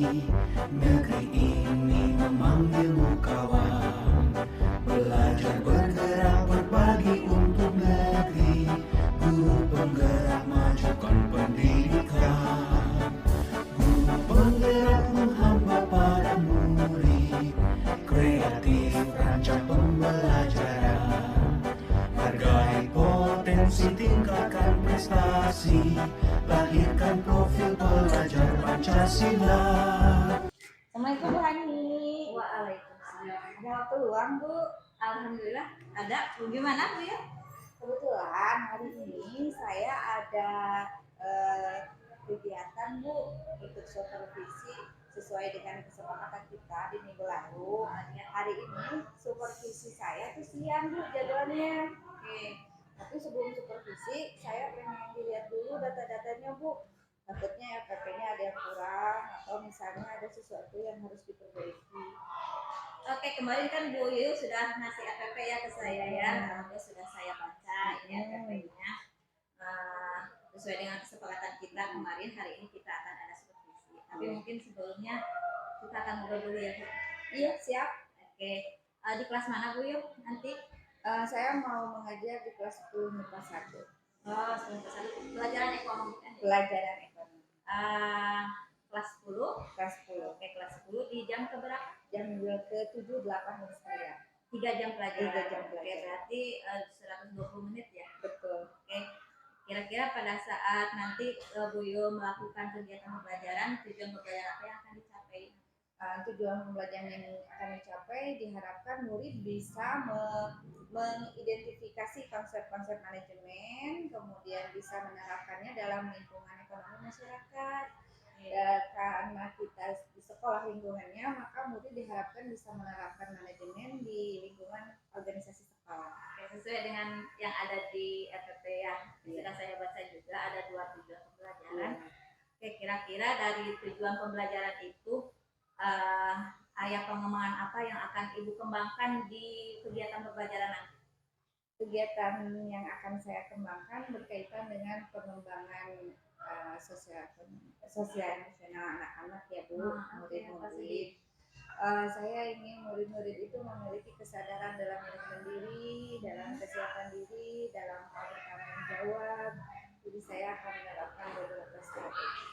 Negeri ini memanggilmu kawan, belajar bergerak berbagi untuk negeri. Guru penggerak majukan pendidikan, guru penggerak menghamba para murid, kreatif rancang pembelajaran, hargai potensi tingkatkan prestasi, lahirkan profil pelajar Pancasila. Assalamualaikum Bu Hani. Waalaikumsalam. Ada waktu luang Bu? Alhamdulillah ada. Gimana Bu ya? Kebetulan hari ini saya ada kegiatan Bu untuk supervisi sesuai dengan kesepakatan kita di minggu lalu. Hari ini supervisi saya tuh siang Bu jadwalnya. Oke. Tapi sebelum supervisi saya pengen dilihat dulu data-datanya Bu. Takutnya RPP-nya ada yang kurang atau misalnya ada sesuatu yang harus diperbaiki. Oke, kemarin kan Bu Yu sudah ngasih RPP ya ke saya ya. Alhamdulillah sudah saya baca ini RPP-nya. Sesuai dengan kesepakatan kita kemarin, hari ini kita akan ada supervisi. Tapi mungkin sebelumnya kita akan ngobrol dulu ya Bu. Iya siap. Oke. Di kelas mana Bu Yu nanti? Saya mau mengajar di kelas 10 MIPA 1. Oh, sebelum pelajaran ekonomi kan? Pelajaran ekonomi. Kelas 10. Kelas 10. Oke, kelas 10 di jam keberapa? Jam ke-7, 8 dan sekalian. 3 jam pelajaran. 3 jam Oke, pelajaran. berarti 120 menit ya. Betul. Oke. Kira-kira pada saat nanti Bu Yu melakukan kegiatan pembelajaran, tujuan pembelajaran apa yang akan dicapai? Tujuan pembelajaran yang akan dicapai diharapkan murid bisa mengidentifikasi konsep-konsep manajemen, kemudian bisa menerapkannya dalam lingkungan ekonomi masyarakat. Karena kita di sekolah lingkungannya, maka murid diharapkan bisa menerapkan manajemen di lingkungan organisasi sekolah. Sesuai dengan yang ada di RPP ya. Sudah saya baca juga ada 2 tujuan pembelajaran. Oke, kira-kira dari tujuan pembelajaran itu ayat pengembangan apa yang akan Ibu kembangkan di kegiatan pembelajaran nanti? Kegiatan yang akan saya kembangkan berkaitan dengan pengembangan sosial emosional anak-anak ya Bu, murid-murid. Saya ingin murid-murid itu memiliki kesadaran dalam manajemen diri, dalam kesiapan diri, dalam hal bertanggung jawab. Jadi saya akan menerapkan beberapa strategi.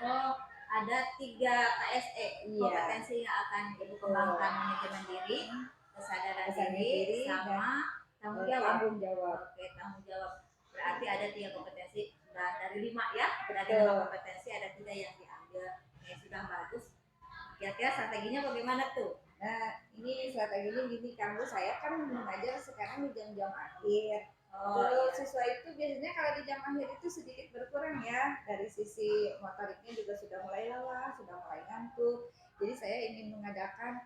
Oh, ada 3 KSE, kompetensi yang akan Ibu kembangkan: manajemen diri, kesadaran diri, sama tanggung jawab. Oke, tanggung jawab. Berarti ada 3 kompetensi. Nah, dari 5 ya, dari 5 kompetensi ada 3 yang diambil. Oke, sudah bagus. Kira-kira strateginya bagaimana tuh? Nah, ini strateginya gini kan Bu, saya kan mengajar sekarang di jam-jam akhir. Siswa itu biasanya kalau di jam akhir itu sedikit berkurang ya, dari sisi motoriknya juga sudah mulai lelah, sudah mulai ngantuk. Jadi saya ingin mengadakan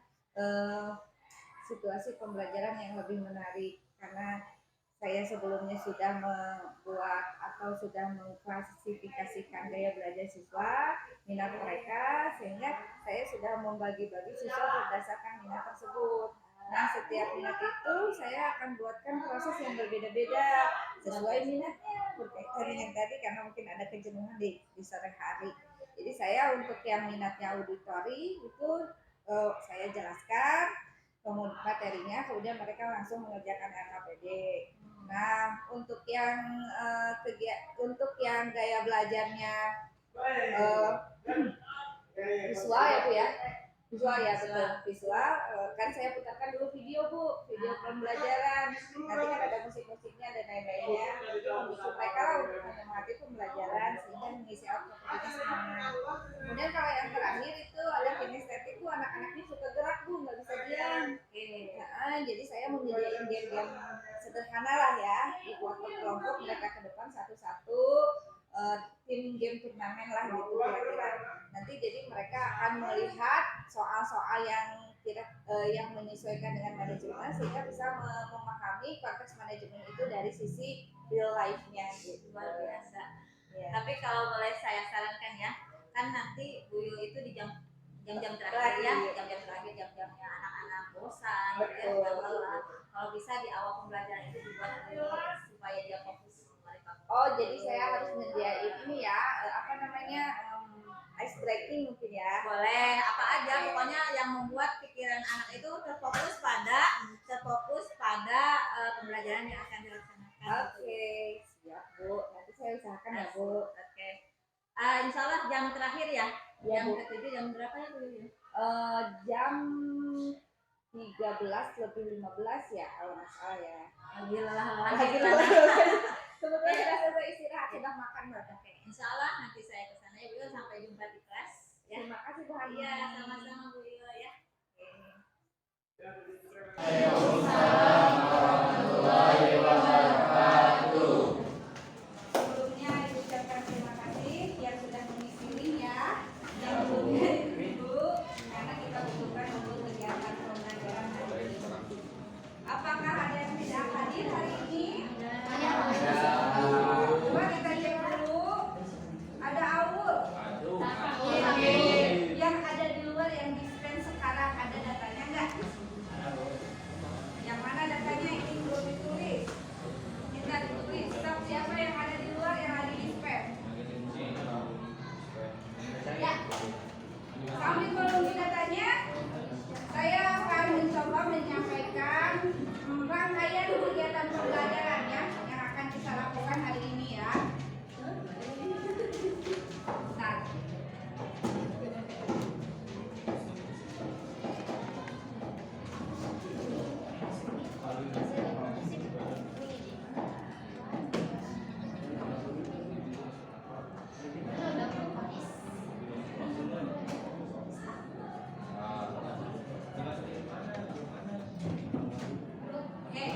situasi pembelajaran yang lebih menarik, karena saya sebelumnya sudah membuat atau sudah mengklasifikasikan gaya belajar siswa, minat mereka, sehingga saya sudah membagi-bagi siswa berdasarkan minat tersebut. Nah, setiap minat itu saya akan buatkan proses yang berbeda-beda sesuai minatnya, berkaitan dengan tadi karena mungkin ada kejenuhan di sore hari. Jadi saya untuk yang minatnya auditori itu saya jelaskan kemudian materinya, kemudian mereka langsung mengerjakan RKPD. Nah, untuk yang gaya belajarnya visual ya Bu ya. Visual ya, betul. Visual kan saya putarkan dulu video Bu, video pembelajaran. Nanti kan ada musik-musiknya dan lain-lainnya. Untuk mereka untuk menikmati pembelajaran sehingga mengisi aktivitas semangat. Kemudian kalau yang terakhir itu ada kinestetik Bu, anak-anaknya suka gerak Bu, nggak bisa diam. Jadi saya menyediakan game-game sederhana lah ya, dibuat per kelompok mereka ke depan satu-satu. Tim game turnamen lah gitu kira-kira. Nanti jadi mereka akan melihat soal-soal yang menyesuaikan dengan manajemen sehingga bisa memahami konteks manajemen itu dari sisi real life-nya gitu. Luar biasa. Ya. Tapi kalau boleh saya sarankan ya, kan nanti Bu Yu itu di jam-jam terakhir ya, jam-jam terakhir, jam-jamnya anak-anak bosan, ya, lelah. Kalau bisa di awal pembelajaran itu dibuat supaya dia fokus. Oh, jadi saya harus nyediain ini ya, ice breaking mungkin ya. Boleh apa aja, pokoknya yang membuat pikiran anak itu terfokus pada pembelajaran yang akan dilaksanakan. Oke, siap Bu. Nanti saya usahakan ya Bu. Oke. Insya Allah jam terakhir ya. Ya, Jam Bu. ke-7 jam berapa ya Bu? Jam 13:15 ya kalau nggak salah ya. Lagi lelah-lelah. Lagi lelah. Sebetulnya sudah selesai istirahat, sudah makan Mbak. Oke, insya Allah nanti saya ke sana ya Bu. Sampai jumpa di kelas. Ya. Terima kasih Bu Hani. Iya, sama-sama Bu Ila ya. Sebelumnya Ibu ucapkan terima kasih yang sudah mengisi link ya. Yang belumnya Ibu, karena kita butuhkan untuk kegiatan pembelajaran hari ini. Apakah ada yang tidak hadir hari ini? Coba kita cek dulu. Ada Aul. Yang ada di luar yang di-scan sekarang ada datanya enggak? Yang mana datanya ini belum ditulis? Kita ditulis. Siapa yang ada di luar yang ada di spam? Ya. Sambil menunggu datanya, saya akan mencoba menyampaikan rangkaian kegiatan pembelajaran ya yang akan kita lakukan hari ini ya. Nah, oke,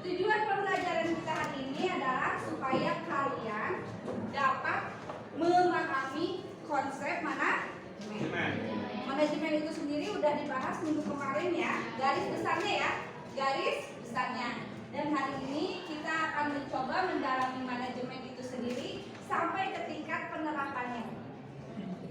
tujuan pembelajaran kita hari ini adalah supaya kalian dapat memahami konsep manajemen itu sendiri udah dibahas minggu kemarin ya, garis besarnya. Dan hari ini kita akan mencoba mendalami manajemen itu sendiri sampai ke tingkat penerapannya.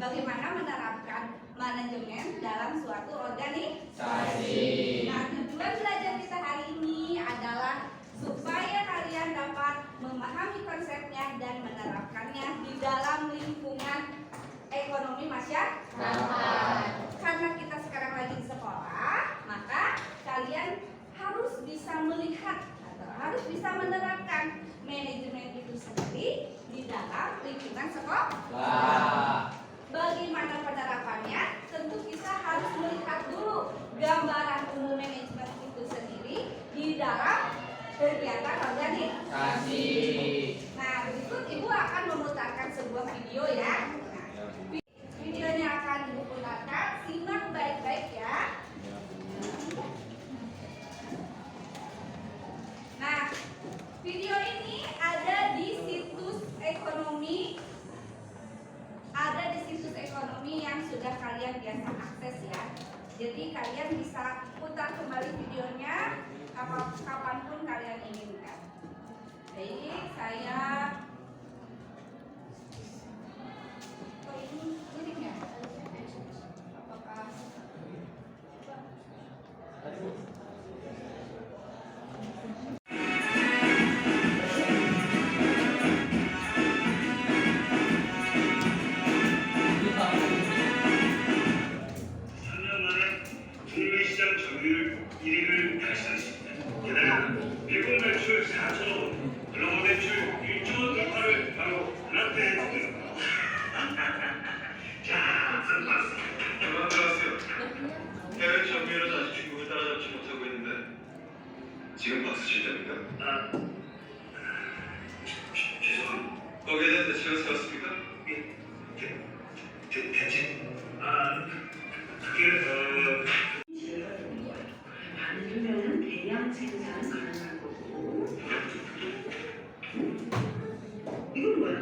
Bagaimana menerapkan manajemen dalam suatu organisasi. Nah, tujuan belajar kita hari ini adalah supaya kalian dapat memahami konsepnya dan menerapkannya di dalam lingkungan ekonomi masyarakat. Karena kita sekarang lagi di sekolah, maka kalian harus bisa melihat atau harus bisa menerapkan manajemen itu sendiri di dalam lingkungan sekolah. Bagaimana penerapannya? Tentu kita harus melihat dulu gambaran umum manajemen itu sendiri di dalam kegiatan organisasi. Nah, berikut Ibu akan memutarkan sebuah video ya. Nah, videonya akan Ibu putarkan, simak baik-baik ya. Nah, video ini ada di situs ekonomi yang sudah kalian biasa akses ya. Jadi kalian bisa putar kembali videonya kapanpun kalian inginkan. Baik, saya ini liriknya. Apakah 국내시장 점유율 1위를 달성했습니다. 게다가 일본 매출 4천억 원, 글로벌 매출 1조 원 돌파를 바로 그한테 했습니다. 자, 그만 들었어요. 해외 점유율은 아직 중국을 따라잡지 못하고 있는데 지금 박수 치자입니까? 죄송합니다. 거기에 대한 대책은 세웠습니까? 대책? 많으면은 대량 생산 가능한 거고. 이건 뭐야?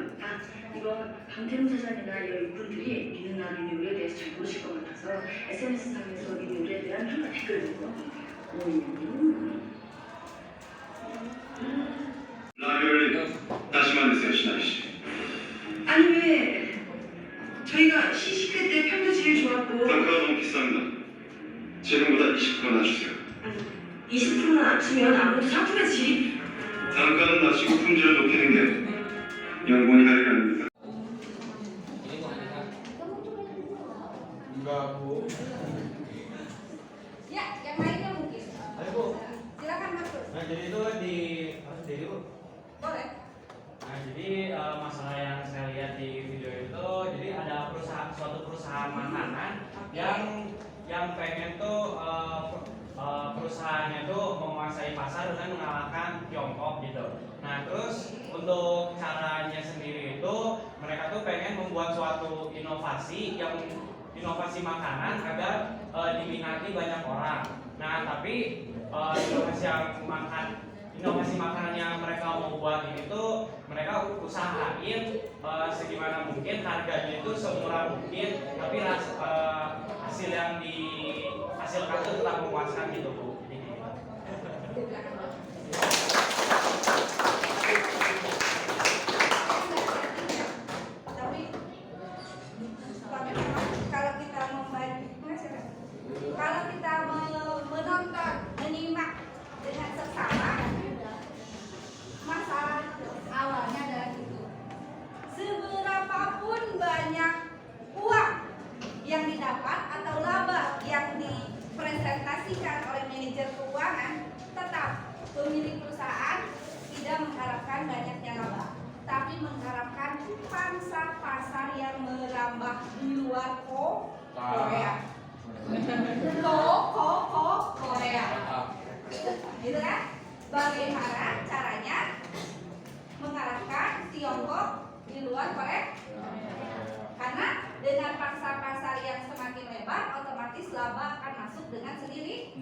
이거 강태용 사장이나 이분들이 미는 나비 요리에 대해서 잘 모르실 것 같아서 SNS상에서 이 요리에 대한 하나 댓글 본 거. 라면을 다시 만드세요, 신하리 씨. 아니 왜? 저희가 시식회 때 평도 제일 좋았고. 단가가 너무 비쌉니다. 지금보다 20% 낮추세요. 20%나 낮추면 아무래도 상품의 질이. 단가는 낮추고 품질을 높이는 게 연봉이 할 일 아닙니까? kamu tuh Enggak, Bu. Ya, yang lainnya mungkin. Ayo, Bu. Silakan Mas Bro. Nah, jadi itu di Bu. Boleh. Nah, jadi masalah yang saya lihat di video itu, jadi ada suatu perusahaan makanan yang pengen tuh perusahaannya tuh menguasai pasar dengan mengalahkan Tiongkok gitu. Nah, terus untuk caranya sendiri itu mereka tuh pengen membuat suatu inovasi makanan agar diminati banyak orang. Nah, tapi inovasi makanan yang mereka mau buat ini tuh mereka usahain segimana mungkin harganya itu semurah mungkin, tapi hasil yang dihasilkan itu tetap memuaskan gitu Bu. Tapi kalau kita menonton, menyimak dengan seksama, masalah awalnya adalah itu. Seberapapun banyak uang yang didapat atau laba yang dipresentasikan oleh manajer keuangan, tetap pemilik perusahaan tidak mengharapkan banyaknya laba, tapi mengharapkan pangsa pasar yang merambah di luar Korea. Korea. Gitu kan? Bagaimana caranya mengalahkan Tiongkok di luar Korea? Karena dengan pangsa pasar yang semakin lebar, otomatis laba akan masuk dengan sendiri.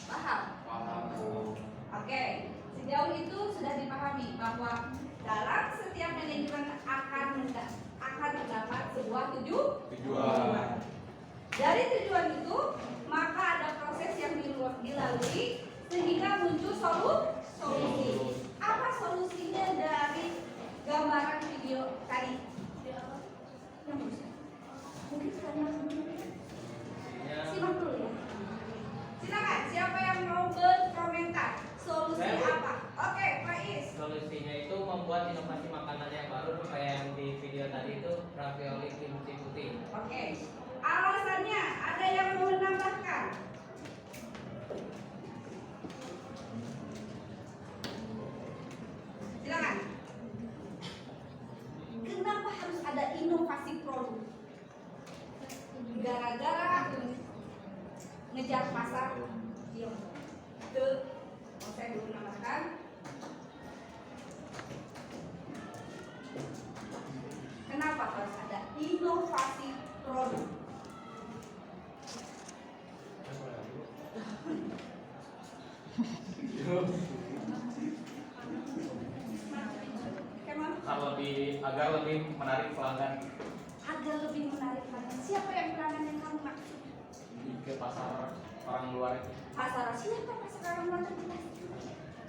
Paham? Oke, sejauh itu sudah dipahami bahwa dalam setiap manajemen akan terdapat sebuah tujuan. Dari tujuan itu, maka ada proses yang dilalui sehingga muncul solusi. Apa solusinya dari gambaran video tadi? Yang mungkin simak dulu ya. Silakan, siapa yang mau berkomentar? Solusi apa? Oke, Pak Is. Solusinya itu membuat inovasi makanan yang baru kayak yang di video tadi itu ravioli kimchi putih. Oke. Alasannya ada yang mau menambahkan? Silakan. Kenapa harus ada inovasi produk? Gara-gara ngejar pasar Tiongkok. Itu mau saya dulu nambahkan. Kenapa harus ada inovasi produk? Agar lebih menarik pelanggan Agar lebih menarik pelanggan. Siapa yang pelanggan yang kamu maksud? ke pasar orang luar itu. Pasar siapa pasar orang luar itu?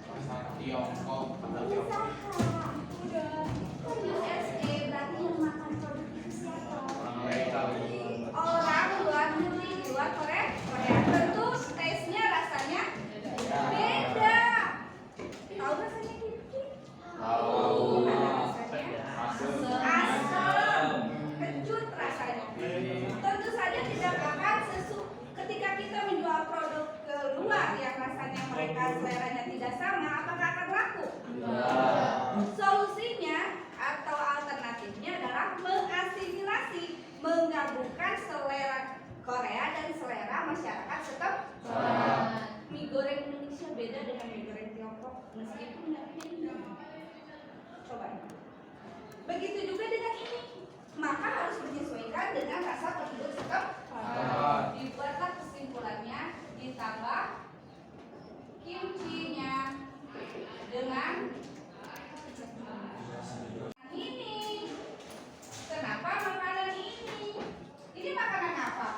Pasar Tiongkok, Usaha. Udah. Kan USA berarti yang makan produk itu siapa? orang Amerika. Orang luar negeri, di luar Korea. Tentu taste-nya rasanya beda. Tahu rasanya kimchi? Tahu. Asam, kecut rasanya. Tentu saja tidak akan ketika kita menjual produk ke luar yang rasanya mereka seleranya tidak sama, apakah akan laku? Solusinya atau alternatifnya adalah mengasimilasi, menggabungkan selera Korea dan selera masyarakat setempat. Mie goreng Indonesia beda dengan mie goreng Tiongkok, meskipun nggak. Coba. Begitu juga dengan ini, maka harus menyesuaikan dengan rasa penduduk setempat. Dibuatlah kesimpulannya, ditambah kimchinya dengan ini. Kenapa makanan ini? Ini makanan apa?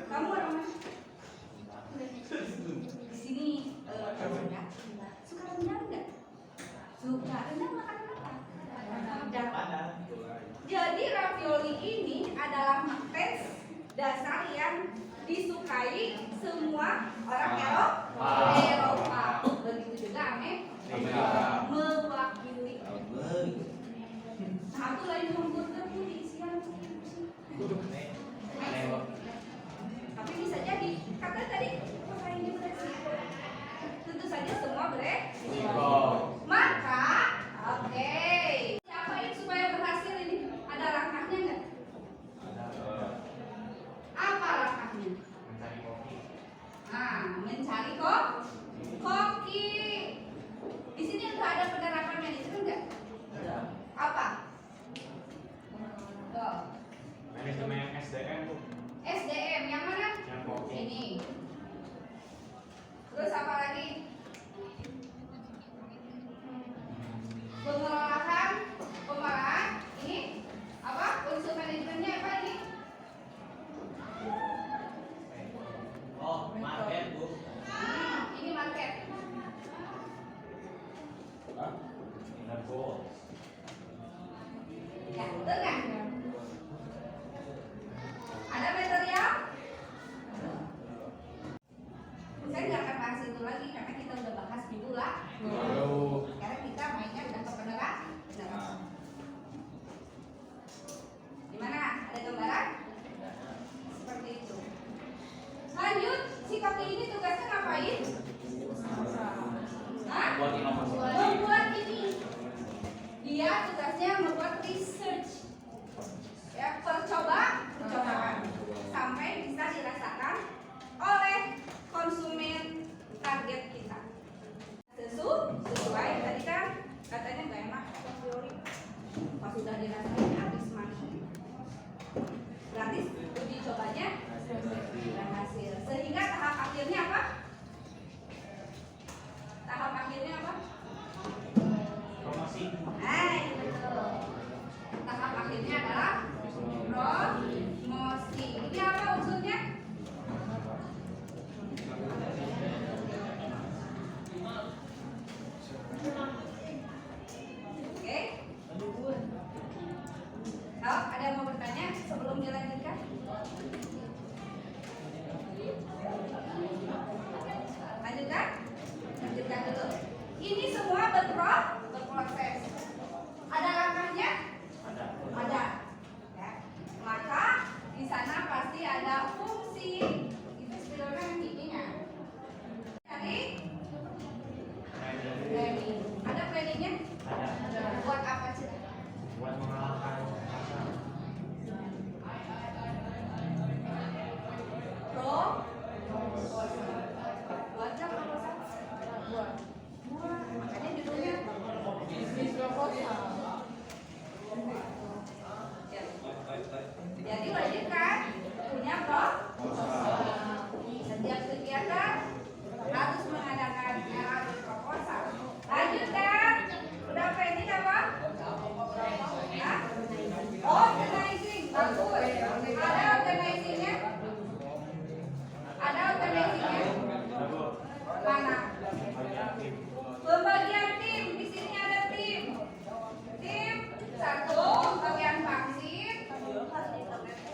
Kamu orang mana? Di sini suka rendang nggak? Suka rendang makan apa? Padang. Jadi ravioli ini adalah tes dasar yang disukai semua orang Eropa. Begitu juga Amerika mewakili. Dia tugasnya membuat research, ya, percobaan sampai bisa dirasakan oleh konsumen target kita. Sesuai tadi kan katanya nggak enak atau teori, pas sudah dirasain habis mati. Gratis uji cobanya berhasil. Sehingga tahap akhirnya apa? Tahap akhirnya apa? Promosi. Betul. Tahap akhirnya adalah promosi. Ini apa unsurnya? Oke. Kalau ada yang mau bertanya sebelum dilanjutkan? Lanjutkan dulu. Ini semua berproses. Ada langkahnya? Ada. Ya. Maka di sana pasti ada fungsi. Itu sebetulnya intinya. Tadi planning. Ada planningnya? Ada. Buat apa sih? Buat mengalahkan pasar. Buat apa proposal? Buat. Makanya judulnya bisnis proposal. Ya. Jadi wajib kan punya proposal. Setiap kegiatan harus mengadakan proposal. Lanjutkan. Udah planning apa? Hah? Organizing. Bagus. Ada organizingnya? Ada organizingnya? Mana? Pembagian tim. Di sini ada tim. Tim 1 bagian vaksin.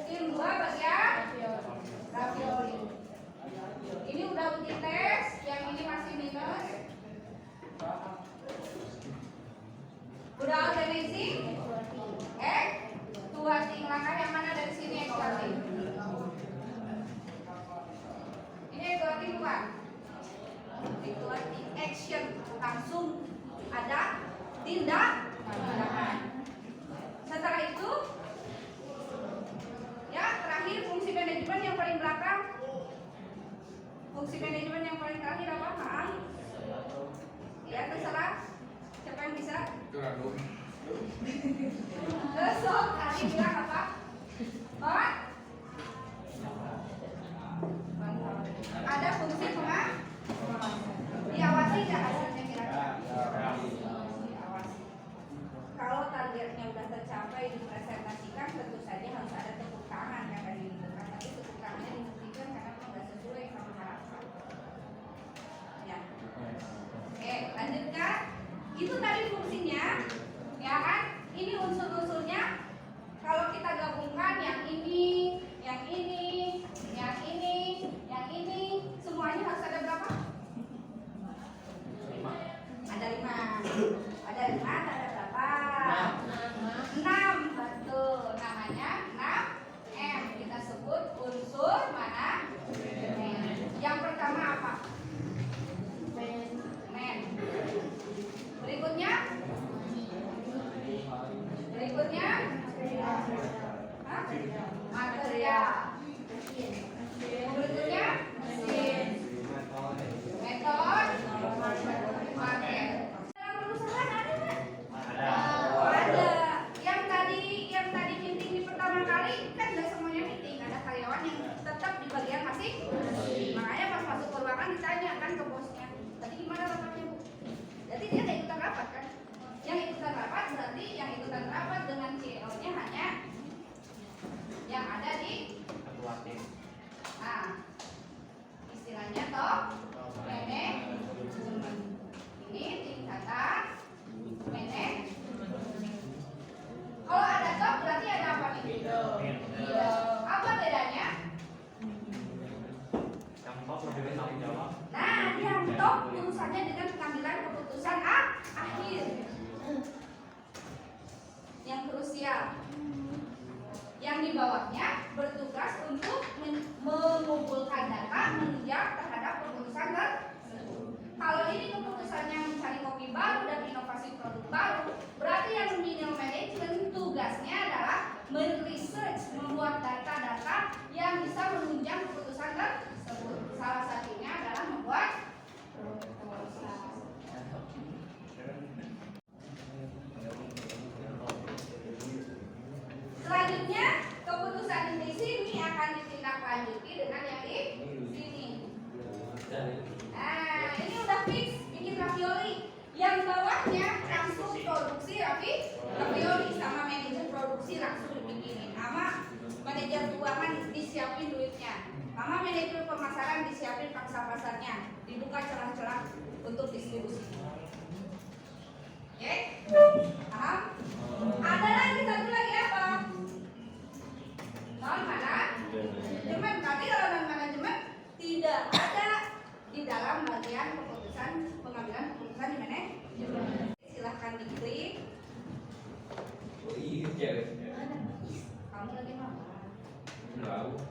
Tim 2 bagian ravioli. Ini udah uji tes, yang ini masih minus. Udah organizing? Executing. Langkah yang mana dari sini executing? Ini executing bukan? Executing action, langsung ada tindakan. Setelah itu, ya terakhir fungsi manajemen yang paling belakang. Fungsi manajemen yang paling terakhir apa? Maaf. Ya terserah. Siapa yang bisa? Besok tadi bilang apa? Ada fungsi diawasi nggak hasilnya kira-kira? Diawasi. Kalau targetnya udah tercapai dipresentasikan, tentu saja harus ada tepuk tangan yang tadi dibutuhkan. Tapi tepuk tangannya dibuktikan karena nggak sesuai sama harapan. Ya. Oke, lanjutkan. Itu tadi fungsinya, ya kan? Ini unsur-unsurnya. Kalau kita gabungkan yang ini, yang ini, yang ini, yang ini, semuanya harus ada berapa? 5. Ada 5. Ada 5, ada berapa? 6. Betul. Namanya 6M. Kita sebut unsur mana? Yang pertama apa? Men. Berikutnya? Hah? Material. Berikutnya? Mesin. Metode. Market. Dalam perusahaan ada kan? Ada. Yang tadi meeting di pertama kali kan nggak semuanya meeting. Ada karyawan yang tetap di bagian masing. Makanya pas masuk ke ruangan ditanya kan ke bosnya. Tadi gimana rapatnya Bu? Jadi dia nggak ikutan rapat kan? Yang ikutan rapat berarti yang ikutan rapat dengan CEO-nya hanya yang ada di Ketua tim. nah istilahnya toh manajemen. Ini tingkatan manajemen. Kalau ada top berarti ada apa nih? Apa bedanya? Yang top lebih bertanggung jawab. Nah, yang top urusannya dengan pengambilan keputusan akhir. Yang krusial. Yang di bawahnya bertugas untuk mengumpulkan data menunjang terhadap keputusan tersebut. Kalau ini keputusannya mencari kopi baru dan inovasi produk baru, berarti yang selanjutnya keputusan di sini akan ditindaklanjuti dengan yang di sini. Nah, ini udah fix bikin ravioli. Yang bawahnya langsung produksi ravioli sama manajer produksi langsung dibikinin. Sama manajer keuangan disiapin duitnya. Sama manajer pemasaran disiapin pangsa pasarnya. Dibuka celah-celah untuk distribusi. Oke? Paham? Ada lagi satu lagi apa? Non manajemen. Tapi kalau non manajemen tidak ada di dalam bagian pengambilan keputusan di manajemen. Silahkan diklik. Kamu lagi mana?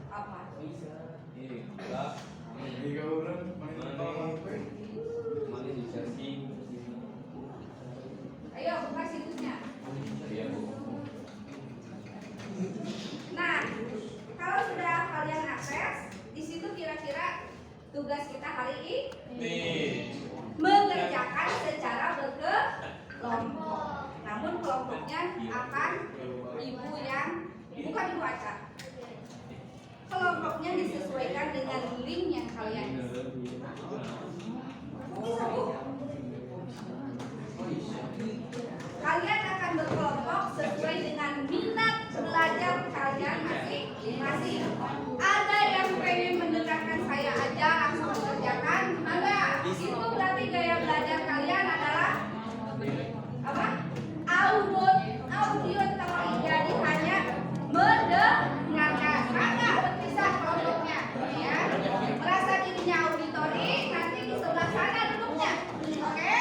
Apa? Ayo buka situsnya. Nah, kalau sudah kalian akses, di situ kira-kira tugas kita hari ini mengerjakan secara berkelompok. Namun kelompoknya akan ibu yang bukan ibu acak. Kelompoknya disesuaikan dengan link yang kalian isi. Bisa bu? Kalian akan berkelompok sesuai dengan minat belajar kalian masing-masing. Ada yang pengen mendekatkan saya aja langsung mengerjakan, ada. Itu berarti gaya belajar kalian adalah apa? Audio terus, jadi hanya mendengarkan. Maka berpisah kelompoknya, ya. Merasa dirinya auditori, nanti di sebelah sana duduknya, oke?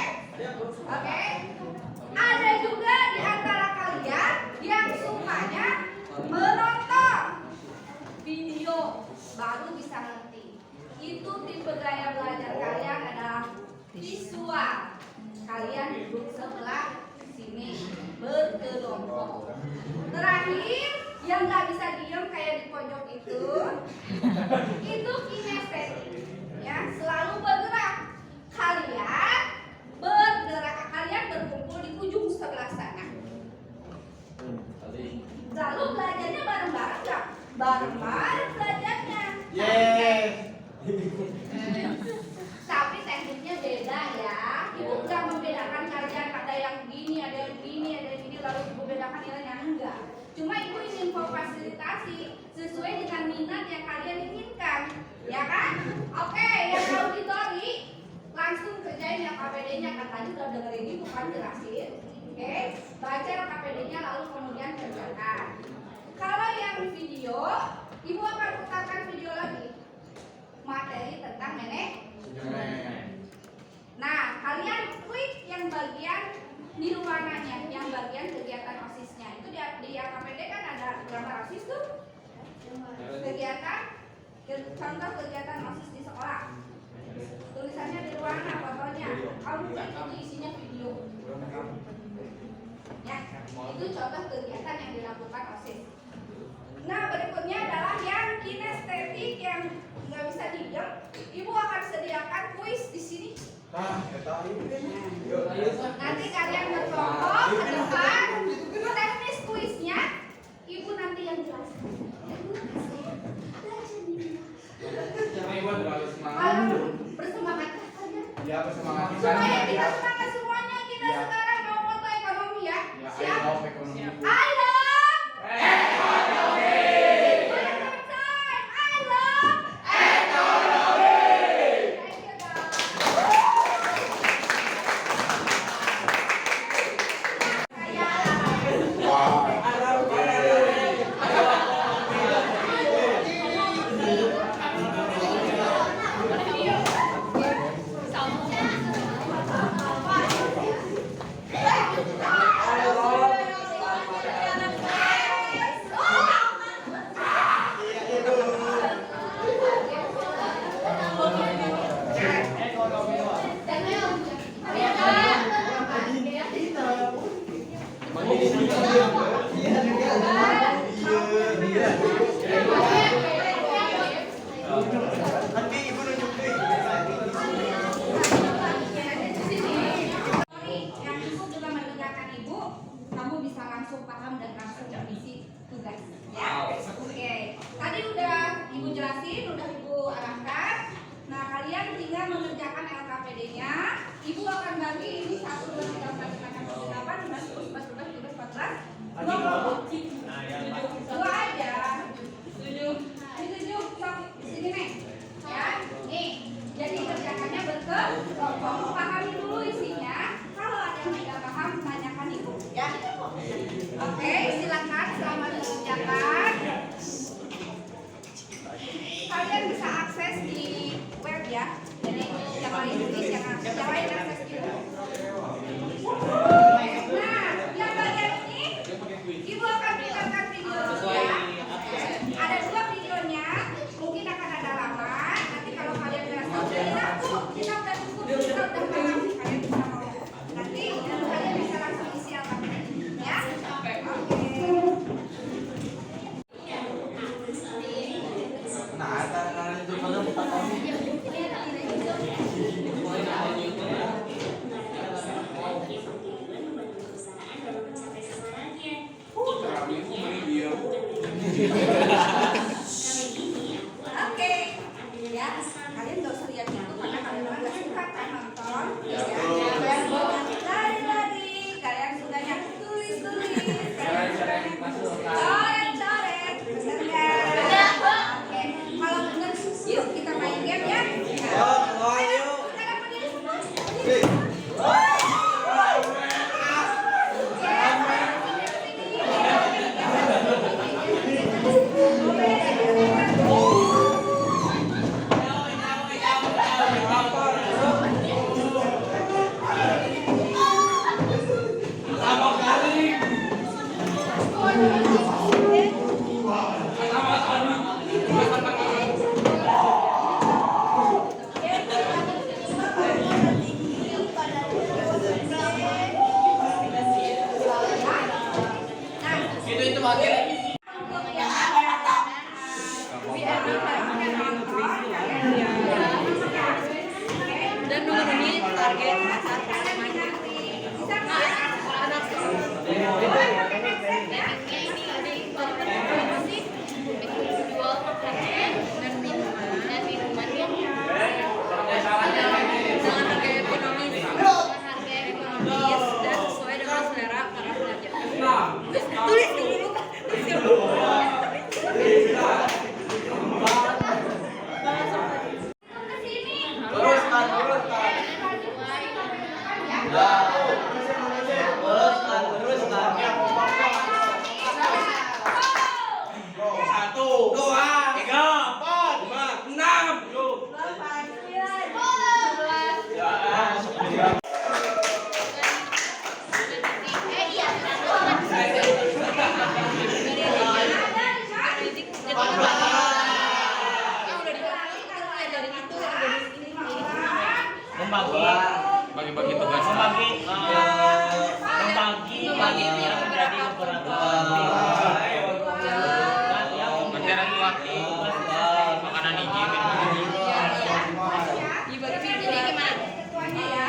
Oke. Ada juga di antara kalian yang sukanya menonton video baru bisa ngerti. Itu tipe gaya belajar kalian adalah visual. Kalian duduk sebelah sini berkelompok. Terakhir, yang nggak bisa diem kayak di pojok itu kinestetik, ya, selalu bergerak. Kalian bergerak, kalian berkumpul di ujung sebelah sana. Lalu belajarnya bareng-bareng nggak? Bareng-bareng belajarnya. Tapi tekniknya beda ya. Ibu nggak membedakan kalian ada yang gini, ada yang gini, ada yang gini, lalu ibu bedakan nilainya enggak. Cuma ibu ingin fasilitasi sesuai dengan minat yang kalian inginkan, ya kan? Oke, yang auditori langsung kerjain yang KPD-nya, kan tadi udah dengerin ibu kan jelasin. Oke, baca KPD-nya lalu kemudian kerjakan. Kalau yang video, ibu akan putarkan video lagi materi tentang manajemen. Nah, kalian klik yang bagian nirwananya, yang bagian kegiatan OSIS-nya. Itu di KPD kan ada gambar OSIS tuh. Kegiatan, contoh kegiatan OSIS di sekolah. Tulisannya di ruangan fotonya. Kamu klik itu isinya video. Ya, itu contoh kegiatan yang dilakukan OSIS. Nah, berikutnya adalah yang kinestetik yang nggak bisa diam. Ibu akan sediakan kuis di sini. Nanti kalian berkelompok ke depan. Teknis kuisnya, ibu nanti yang jelaskan. Bersemangatkah kalian? Ya, bersemangat. Supaya kita semangat semuanya, kita sekarang mau foto ekonomi ya. Siap? I love ekonomi. Yang cukup dengan mendengarkan ibu, kamu bisa langsung paham dan langsung mengisi tugas. Nah, ya, Pak. Dua aja. Setuju. Sok di sini nih. Ya, nih. Jadi kerjakannya berkelompok. Pahami dulu isinya. Kalau ada yang tidak paham, tanyakan ibu. Ya. Oke, silakan selamat mengerjakan. Kalian bisa akses di web ya. Jadi yang lain tulis, yang lain akses di web. Nah, yang bagian ini ibu akan berikan video dulu ya. Ada 2 videonya, mungkin akan ada lama. Nanti kalau kalian merasa kita udah cukup, kita udah paham, kalian bisa mau. Nanti kalian bisa langsung isi apa ya. Oke. Nah, karena itu pada bukan kami. Oke, ya kalian gak usah lihat itu karena kalian nggak suka kan nonton. Ya, lari-lari, kalian sukanya tulis-tulis, kalian sukanya coret-coret, bener nggak? Oke, kalau bener, yuk kita main game ya. Ayo, sekarang berdiri semua. Dan memenuhi target pasar tulis dulu. Membagi tugas, membagi yang menjadi beberapa materi waktu makanan hiji Dibagi jadi gimana? Ketuanya ya.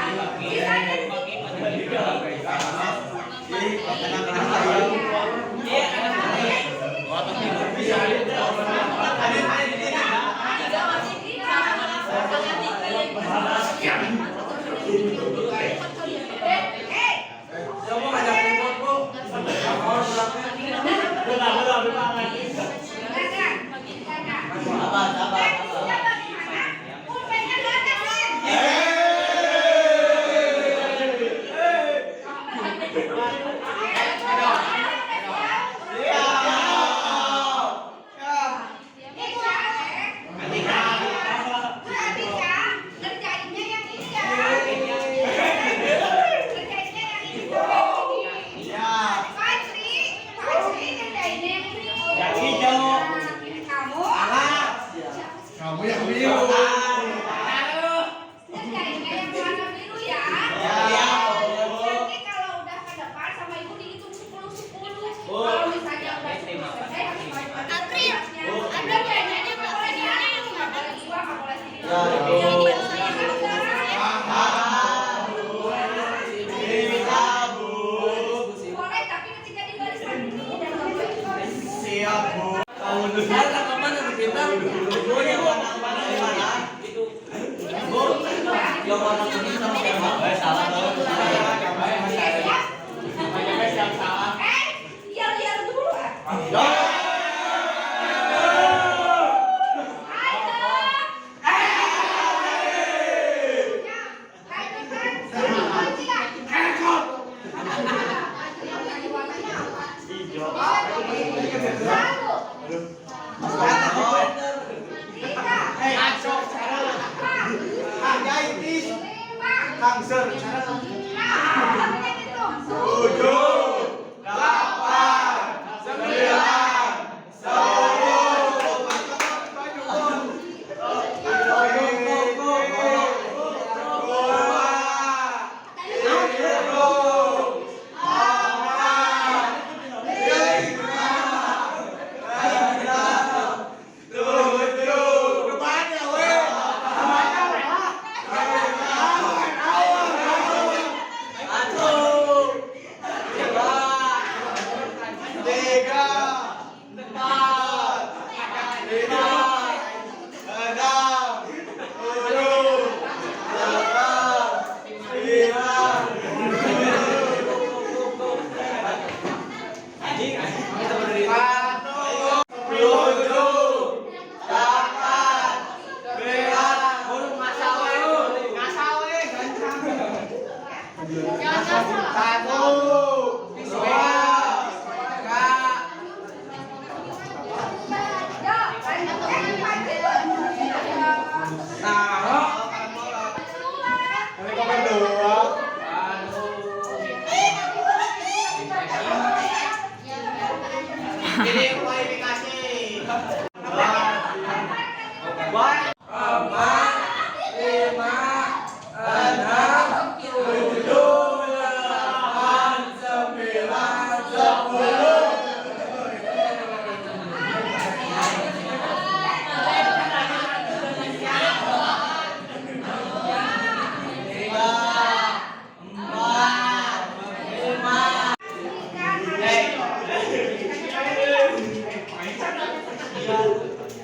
Kamu yang biru. Ngerjainnya yang warna biru ya. Nanti kalau udah ke depan sama ibu dihitung 10-10. Kalau misalnya udah 10 selesai harus balik lagi. April kayaknya dia nggak boleh dihitung, nggak boleh dua, nggak boleh tiga. Boleh tapi ketika di barisan ini jangan boleh. Siap, Bu. Yang warna kuning sama yang salah.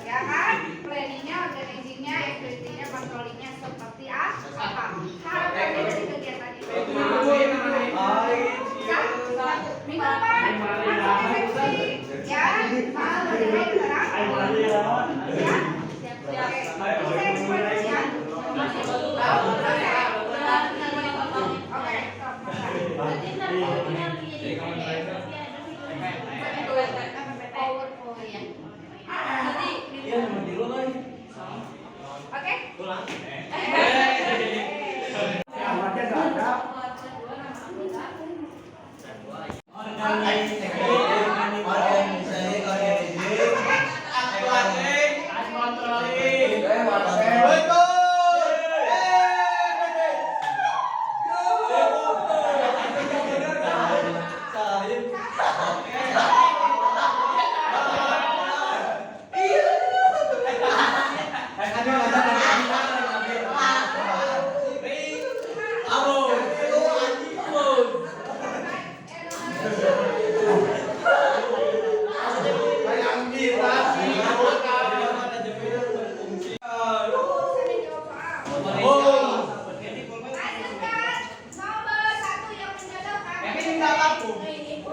Ya kan? Planningnya, organizingnya, activity-nya, patrolinya seperti apa? Harapannya dari kegiatan itu. Minggu depan langsung eksekusi. Ya, mau mulai sekarang? Ya? Oke.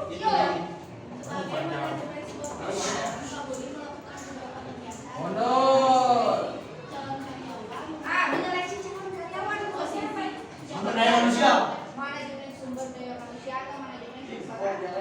Bisa eksekusi ya? Manajemen sumber daya manusia atau manajemen sumber daya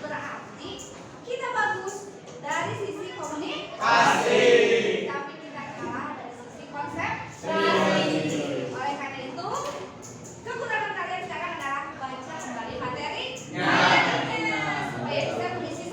Berarti kita bagus dari sisi komunikasi, tapi kita kalah dari sisi konsep. Oleh karena itu, kekurangan kalian sekarang adalah baca kembali materi supaya bisa mengisi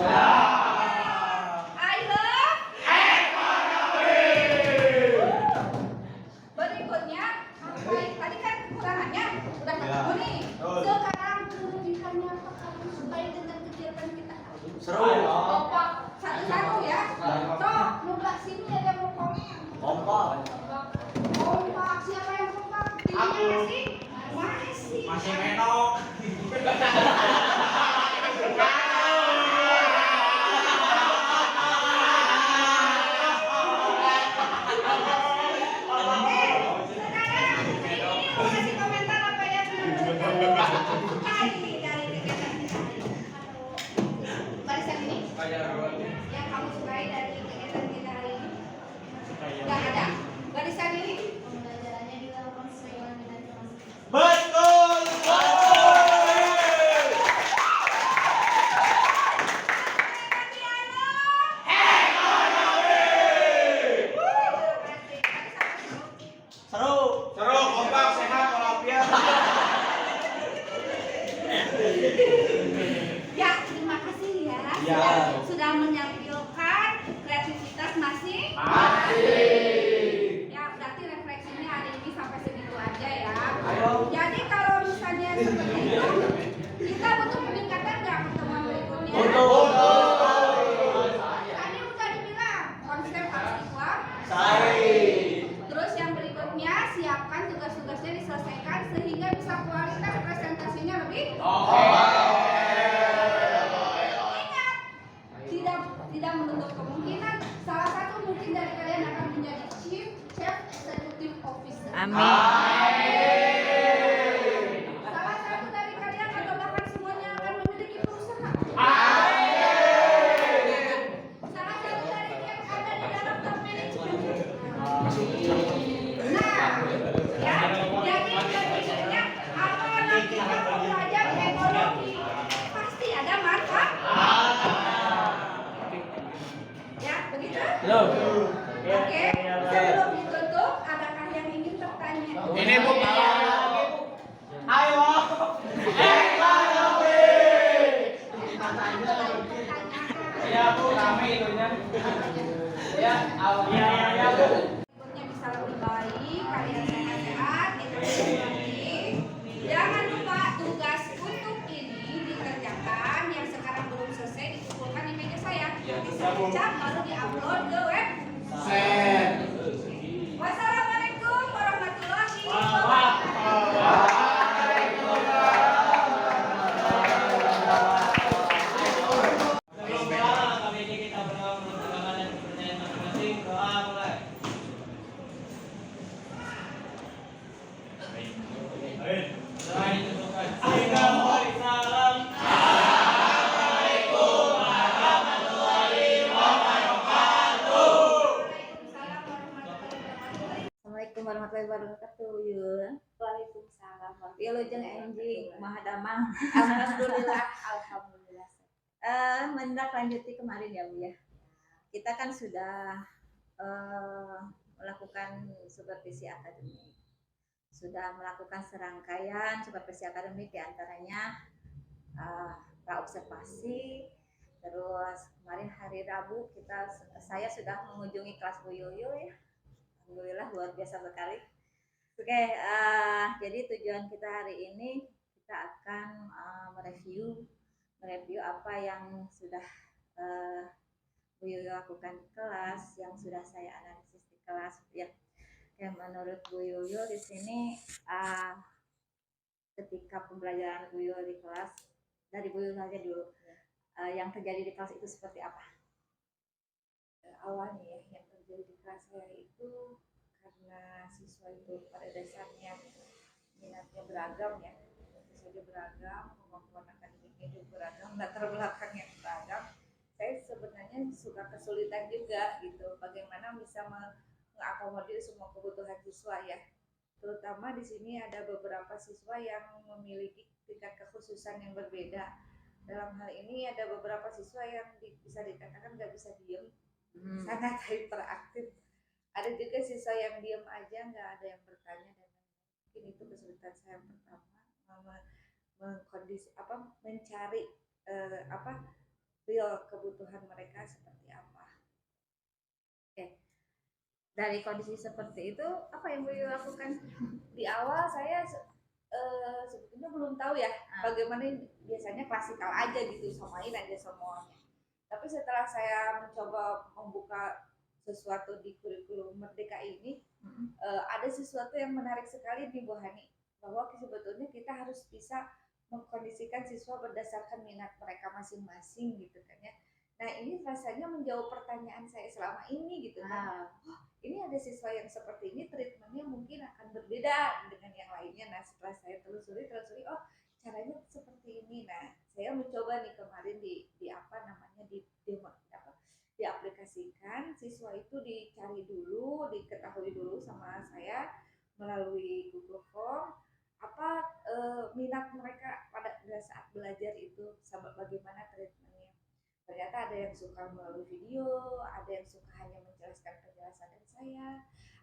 I love berikutnya sampai tadi kan kekurangannya udah ketemu nih. Sekarang kelebihannya apa kamu supaya dengan kegiatan kita Seru. kompak satu-satu ya. Sok, numpang sini ada yang mau komen. Kompak. Kompak, siapa yang kompak? Tingginya masih? Masih menok. Sekarang ini mau kasih komentar apa yang dari kegiatan kita. Barisan ini yang kamu sukai dari kegiatan kita hari ini? Gak ada. Barisan ini pembelajarannya dilakukan sesuai dengan Betul. Seru. Seru, kompak, sehat, walafiat. ya, terima kasih ya, Ya. sudah menampilkan kreativitas masing. Ya, berarti refleksinya hari ini sampai segitu aja ya. Jadi kalau misalnya seperti itu, kita butuh peningkatan nggak pertemuan berikutnya? Tadi udah dibilang konsep harus dikuasai. Terus yang berikutnya siapkan tugas-tugasnya diselesaikan sehingga bisa kualitas presentasinya lebih. Ingat, tidak menutup kemungkinan salah satu mungkin dari kalian akan menjadi chief executive officer. Salah satu dari kalian atau bahkan semuanya akan memiliki perusahaan. Salah satu dari yang ada di dalam top manajemen. Nah, ya, jadi berikutnya apa nanti kita belajar ekonomi pasti ada manfaat. Ya, begitu? Oke, sebelum ditutup, adakah yang ingin bertanya? Ini Bu. Ayo. Ya Bu, kami itunya. Ya, ya Bu. Berikutnya bisa lebih baik, kalian sehat-sehat, kita ketemu lagi. Jangan lupa tugas untuk ini dikerjakan, yang sekarang belum selesai dikumpulkan di meja saya. Nanti saya cek baru diupload ke web. Wassalamualaikum warahmatullahi wabarakatuh. Sebelum doa, kami ini kita berdoa menurut agama dan kepercayaan masing-masing. Doa mulai. Doa ditutupkan. Waalaikumsalam. Assalamualaikum warahmatullahi wabarakatuh. Yul. Waalaikumsalam. Wilujeng enjing mahadamang. Alhamdulillah, alhamdulillah. Menindaklanjuti kemarin ya Bu ya. Kita kan sudah melakukan supervisi akademik. Sudah melakukan serangkaian supervisi akademik, diantaranya praobservasi. Terus kemarin hari Rabu saya sudah mengunjungi kelas Bu Yuyu ya. Alhamdulillah luar biasa sekali. Oke, jadi tujuan kita hari ini kita akan mereview apa yang sudah Bu Yuyu lakukan di kelas, yang sudah saya analisis di kelas ya. Yang menurut Bu Yuyu di sini ketika pembelajaran Bu Yuyu di kelas, dari Bu Yuyu saja dulu, yang terjadi di kelas itu seperti apa? Awalnya ya, yang terjadi di kelas saya itu karena siswa itu pada dasarnya minatnya beragam ya, tentu saja beragam, kemampuan akademiknya juga beragam, latar belakangnya beragam. Saya sebenarnya suka kesulitan juga gitu, bagaimana bisa mengakomodir semua kebutuhan siswa ya. Terutama di sini ada beberapa siswa yang memiliki tingkat kekhususan yang berbeda. Dalam hal ini ada beberapa siswa yang bisa dikatakan nggak bisa diem, sangat hyperaktif. Ada juga siswa yang diam aja, nggak ada yang bertanya, dan mungkin itu kesulitan saya yang pertama, mencari real kebutuhan mereka seperti apa. Dari kondisi seperti itu apa yang Bu Yu lakukan? Di awal saya sebetulnya belum tahu ya bagaimana biasanya klasikal aja gitu, samain aja semuanya. Tapi setelah saya mencoba membuka sesuatu di kurikulum Merdeka ini, ada sesuatu yang menarik sekali di Bu Hani, bahwa sebetulnya kita harus bisa mengkondisikan siswa berdasarkan minat mereka masing-masing gitu kan ya. Nah ini rasanya menjawab pertanyaan saya selama ini gitu kan. Oh, ini ada siswa yang seperti ini, treatmentnya mungkin akan berbeda dengan yang lainnya. Nah setelah saya telusuri, oh caranya seperti ini. Nah saya mencoba nih kemarin di apa namanya di diaplikasikan, siswa itu dicari dulu, diketahui dulu sama saya melalui Google Form apa minat mereka pada saat belajar itu, sama bagaimana treatmentnya. Ternyata ada yang suka melalui video, ada yang suka hanya menjelaskan penjelasan dari saya,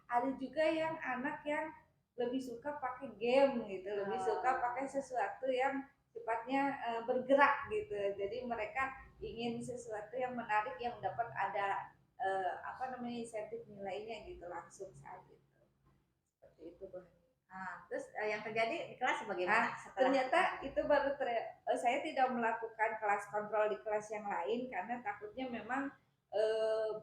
ada juga yang anak yang lebih suka pakai game gitu, lebih suka pakai sesuatu yang sifatnya bergerak gitu. Jadi mereka ingin sesuatu yang menarik yang dapat ada apa namanya insentif nilainya gitu langsung saat itu. Seperti itu Bu. Terus yang terjadi di kelas bagaimana? Ternyata itu baru saya tidak melakukan kelas kontrol di kelas yang lain karena takutnya memang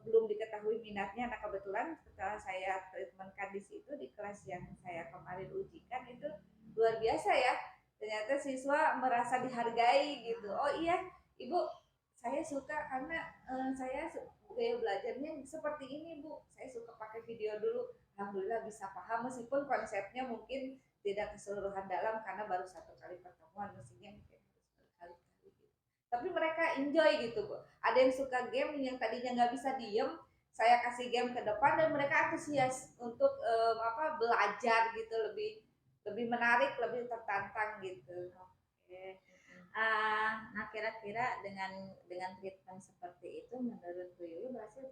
belum diketahui minatnya. Nah kebetulan setelah saya treatmentkan di situ di kelas yang saya kemarin ujikan itu luar biasa ya. Ternyata siswa merasa dihargai gitu. Oh iya Ibu, saya suka karena saya gaya belajarnya seperti ini Bu. Saya suka pakai video dulu. Alhamdulillah bisa paham meskipun konsepnya mungkin tidak keseluruhan dalam karena baru satu kali pertemuan, mestinya mungkin harus berkali-kali gitu. Tapi mereka enjoy gitu Bu. Ada yang suka game yang tadinya nggak bisa diem, saya kasih game ke depan dan mereka antusias untuk apa belajar gitu, lebih menarik, lebih tertantang gitu. Oke. Nah kira-kira dengan treatment seperti itu menurut Bu Yuyu berhasil?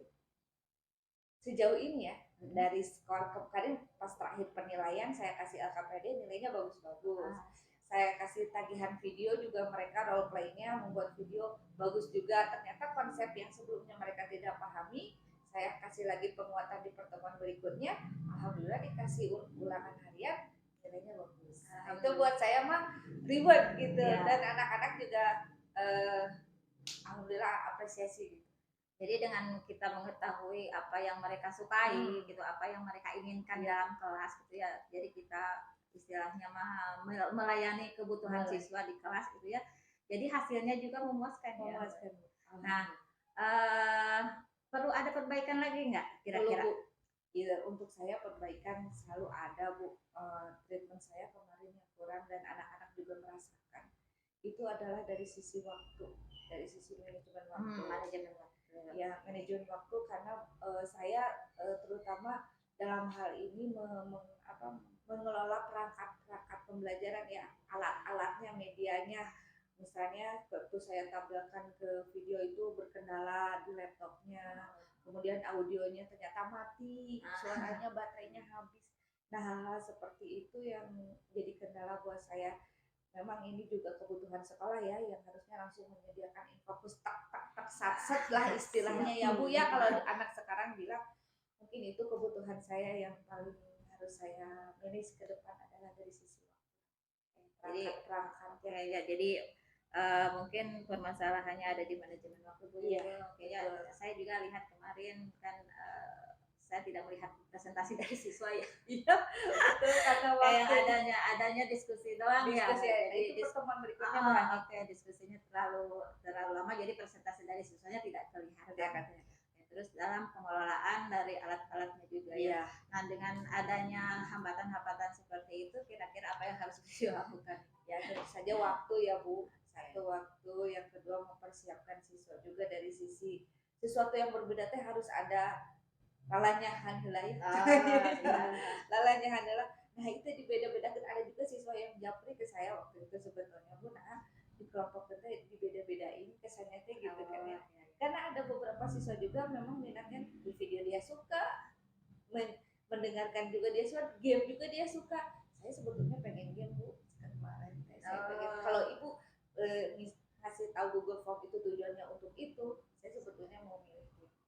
Sejauh ini ya dari skor kemarin pas terakhir penilaian saya kasih LKPD nilainya bagus-bagus. Saya kasih tagihan video juga, mereka role playnya membuat video bagus juga. Ternyata konsep yang sebelumnya mereka tidak pahami, saya kasih lagi penguatan di pertemuan berikutnya. Alhamdulillah dikasih ulangan harian, nilainya bagus. Itu buat saya mah reward gitu dan anak-anak juga alhamdulillah apresiasi gitu. Jadi dengan kita mengetahui apa yang mereka sukai gitu, apa yang mereka inginkan dalam kelas gitu ya. Jadi kita istilahnya melayani kebutuhan siswa di kelas gitu ya. Jadi hasilnya juga memuaskan ya. Nah, perlu ada perbaikan lagi nggak kira-kira? Ya, untuk saya perbaikan selalu ada Bu. Treatment saya kemarin yang kurang dan anak-anak juga merasakan. Itu adalah dari sisi waktu, dari sisi manajemen waktu. Ya manajemen waktu karena saya terutama dalam hal ini mengelola perangkat pembelajaran ya, alat-alatnya, medianya. Misalnya waktu saya tampilkan ke video itu berkendala di laptopnya, kemudian audionya ternyata mati, suaranya baterainya habis. Nah hal-hal seperti itu yang jadi kendala buat saya. Memang ini juga kebutuhan sekolah ya yang harusnya langsung menyediakan infokus tak sat lah istilahnya ya Bu ya, kalau anak sekarang bilang. Mungkin itu kebutuhan saya yang paling harus saya manage ke depan adalah dari sisi waktu. Jadi mungkin permasalahannya ada di manajemen waktu Bu. Oke ya, saya juga lihat kemarin kan saya tidak melihat presentasi dari siswa ya. Iya, itu karena waktu adanya diskusi doang ya. Jadi pertemuan berikutnya diskusinya terlalu lama, jadi presentasi dari siswanya tidak terlihat. Terus dalam pengelolaan dari alat-alatnya juga ya. Nah dengan adanya hambatan-hambatan seperti itu, kira-kira apa yang harus dilakukan? Ya tentu saja waktu ya Bu. Satu waktu, yang kedua mempersiapkan siswa juga dari sisi sesuatu yang berbeda teh harus ada lalanya handela ya. Lalanya handela. Nah itu dibeda-bedakan. Ada juga siswa yang japri ke saya waktu itu sebetulnya Bu. Nah di kelompok kita dibeda-bedain kesannya teh gitu kan ya. Karena ada beberapa siswa juga memang minatnya di video dia suka, mendengarkan juga dia suka, game juga dia suka. Saya sebetulnya pengen game Bu kemarin. Saya pengen kalau Ibu ngasih tahu Google Form itu tujuannya untuk itu, saya sebetulnya mau milih gitu.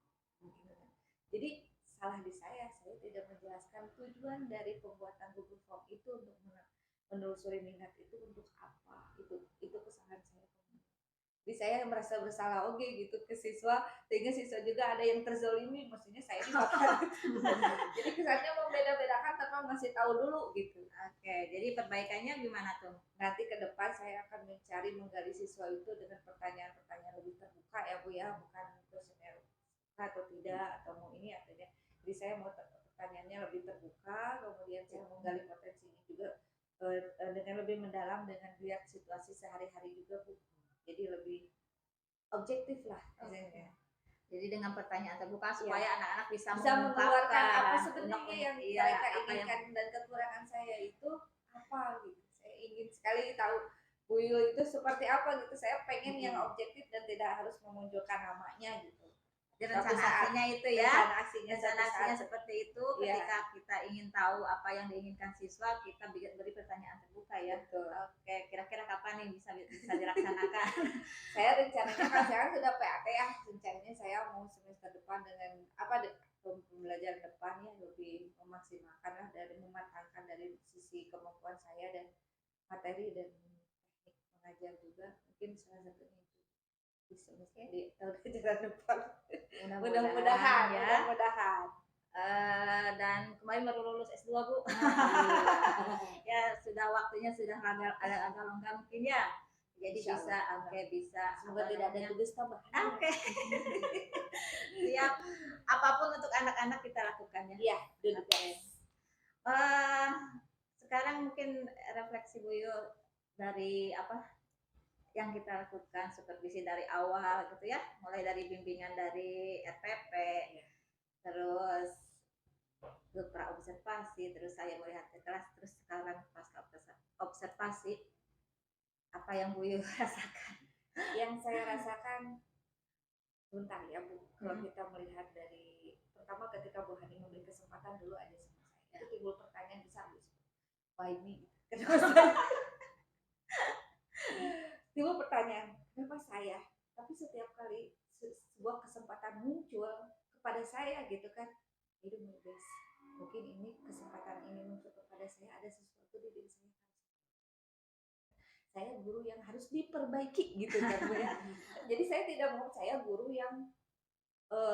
Jadi salah di saya tidak menjelaskan tujuan dari pembuatan Google Form itu untuk menelusuri minat itu untuk apa. Itu kesalahan saya. Jadi saya merasa bersalah gitu ke siswa, sehingga siswa juga ada yang terzolimi, maksudnya saya dimakan. Jadi kesannya membeda-bedakan tanpa ngasih tahu dulu gitu. Oke, jadi perbaikannya gimana tuh? Nanti ke depan saya akan mencari menggali siswa itu dengan pertanyaan-pertanyaan lebih terbuka ya Bu ya, bukan kuesioner atau tidak atau mau ini atau tidak. Jadi saya mau pertanyaannya lebih terbuka, kemudian saya menggali potensinya juga dengan lebih mendalam dengan lihat situasi sehari-hari juga Bu. Jadi lebih objektif lah. Jadi dengan pertanyaan terbuka supaya anak-anak bisa mengeluarkan apa sebenarnya unek-unek, yang iya, mereka apa inginkan dan kekurangan saya itu apa gitu. Saya ingin sekali tahu Bu Yul itu seperti apa gitu. Saya pengen yang objektif dan tidak harus memunculkan namanya gitu. Jadi rencana aksinya itu ya, rencana aksinya seperti itu. Ketika kita ingin tahu apa yang diinginkan siswa, kita beri pertanyaan terbuka ya. Betul. Oke, kira-kira kapan nih bisa dilaksanakan? Saya rencananya kan sekarang sudah PAT ya, rencananya saya mau semester depan dengan pembelajaran depan ya lebih memaksimalkan lah dari mematangkan dari sisi kemampuan saya dan materi dan teknik mengajar juga, mungkin salah satunya itu bisa di tahun ajaran depan. Mudah-mudahan ya. Dan kemarin baru lulus S2 Bu. Ya sudah waktunya sudah agak longgar mungkin ya. Jadi bisa Semoga tidak ada tugas tambahan. Oke. Siap. Apapun untuk anak-anak kita lakukan ya. Iya, sekarang mungkin refleksi Bu Yul dari apa yang kita lakukan, supervisi dari awal gitu ya, mulai dari bimbingan dari RPP, terus ke praobservasi, terus saya melihat ke kelas, terus sekarang pasca observasi, apa yang Bu Yul rasakan? Yang saya rasakan bentar ya Bu, kalau kita melihat dari pertama ketika Bu Hani memberi kesempatan dulu aja sama saya, itu timbul pertanyaan besar Bu, why me? Timbul pertanyaan, kenapa saya? Tapi setiap kali sebuah kesempatan muncul kepada saya gitu kan, itu guys, mungkin ini kesempatan ini muncul kepada saya, ada sesuatu di diri saya. Saya guru yang harus diperbaiki gitu kan Bu ya. Jadi saya tidak mau saya guru yang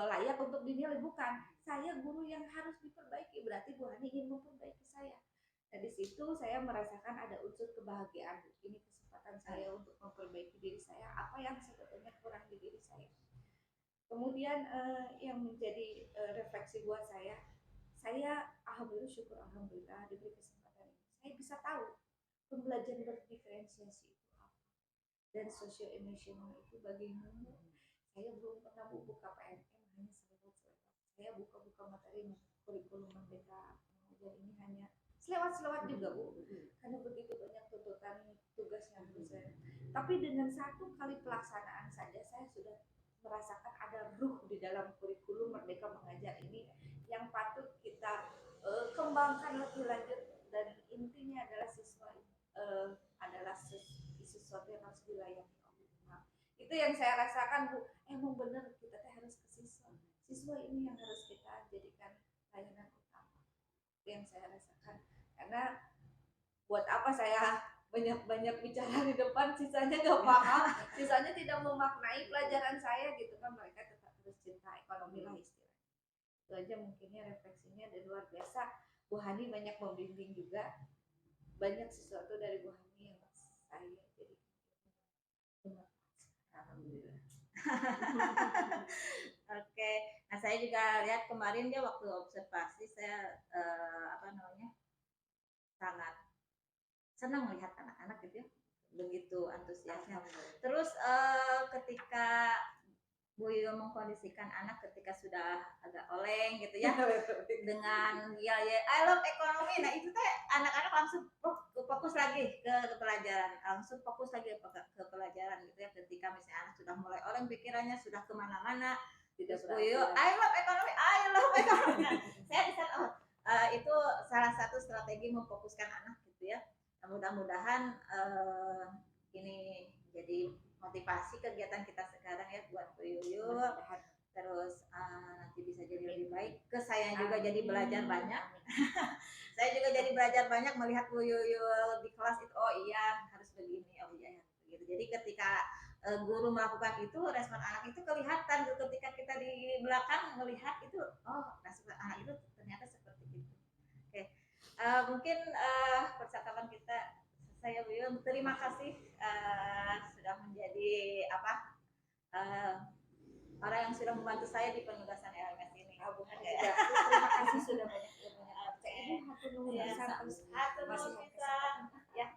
layak untuk dinilai, bukan. Saya guru yang harus diperbaiki, berarti Bu Hani ingin memperbaiki saya. Nah di situ saya merasakan ada unsur kebahagiaan. Ini kesempatan saya untuk memperbaiki diri saya, apa yang sebetulnya kurang di diri saya. Kemudian yang menjadi refleksi buat saya alhamdulillah, syukur alhamdulillah diberi kesempatan ini. Saya bisa tahu pembelajaran berdiferensiasi itu apa dan sosio emosional itu bagaimana. Saya belum pernah buka PNM, hanya selewat. Saya buka materi kurikulum Merdeka Mengajar ini hanya selewat juga Bu, karena begitu banyak tuntutan tugas yang harus saya. Tapi dengan satu kali pelaksanaan saja saya sudah merasakan ada ruh di dalam kurikulum Merdeka Mengajar ini yang patut kita kembangkan lebih lanjut, dan intinya adalah siswa adalah sesuatu yang harus dilayani Allah. Itu yang saya rasakan Bu, emang benar kita harus ke siswa ini yang harus kita jadikan layanan utama. Itu yang saya rasakan, karena buat apa saya banyak bicara di depan, sisanya nggak paham, sisanya tidak memaknai pelajaran saya gitu kan, mereka tetap harus cinta ekonomi lah istilahnya. Itu aja mungkinnya refleksinya, dan luar biasa Bu Hani banyak membimbing juga, banyak sesuatu dari Bu Hani yang saya jadi alhamdulillah. Oke, nah saya juga lihat kemarin dia waktu observasi saya sangat senang melihat anak-anak gitu ya, begitu antusiasnya. Terus ketika Bu Yul mengkondisikan anak ketika sudah agak oleng gitu ya, dengan ya I love ekonomi, nah itu teh anak-anak langsung fokus lagi ke pelajaran, langsung fokus lagi ke pelajaran gitu ya. Ketika misalnya anak sudah mulai oleng pikirannya, sudah kemana-mana, terus Bu Yul I love ekonomi. Saya bisa itu salah satu strategi memfokuskan anak gitu ya. Mudah-mudahan ini jadi motivasi kegiatan kita sekarang ya buat Bu Yuyu. Terus nanti bisa jadi lebih baik. Ke saya juga jadi belajar banyak. Saya juga jadi belajar banyak melihat Bu Yuyu di kelas itu. Oh iya harus begini, oh iya gitu. Jadi ketika guru melakukan itu, respon anak itu kelihatan. Ketika kita di belakang melihat itu, oh respon anak itu ternyata seperti itu. Oke, mungkin percakapan kita selesai ya Bu Yuyu. Terima kasih sudah menjadi orang yang sudah membantu saya di penugasan LMS ini. Terima kasih sudah banyak ilmunya. Ibu hatur nuhun pisan. Ya.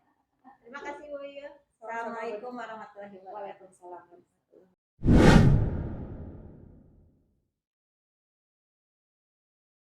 Terima kasih Bu Yuyu. Assalamualaikum warahmatullahi wabarakatuh. Waalaikumsalam.